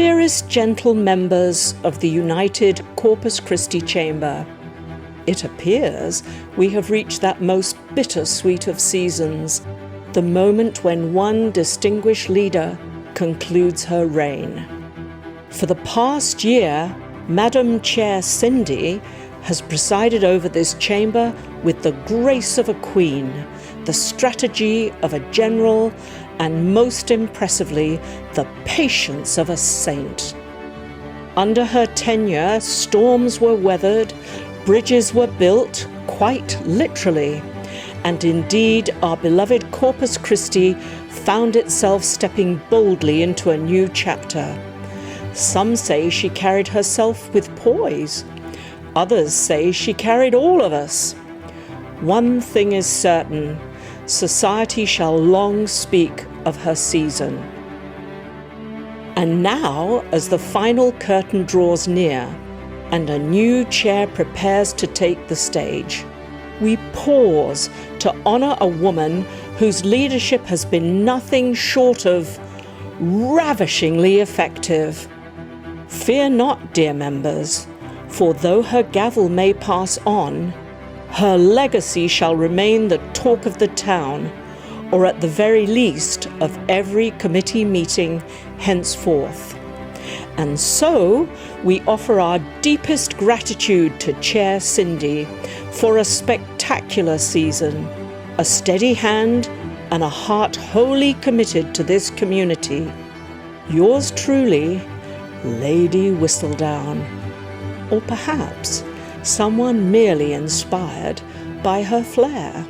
Dearest gentle members of the United Corpus Christi Chamber, it appears we have reached that most bittersweet of seasons, the moment when one distinguished leader concludes her reign. For the past year, Madam Chair Cindy has presided over this chamber with the grace of a queen, the strategy of a general, and most impressively, the patience of a saint. Under her tenure, storms were weathered, bridges were built, quite literally, and indeed our beloved Corpus Christi found itself stepping boldly into a new chapter. Some say she carried herself with poise. Others say she carried all of us. One thing is certain, society shall long speak of her season. And now, as the final curtain draws near and a new chair prepares to take the stage, we pause to honour a woman whose leadership has been nothing short of ravishingly effective. Fear not, dear members, for though her gavel may pass on, her legacy shall remain the talk of the town, or at the very least of every committee meeting henceforth. And so we offer our deepest gratitude to Chair Cindy for a spectacular season, a steady hand, and a heart wholly committed to this community. Yours truly, Lady Whistledown. Or perhaps someone merely inspired by her flair.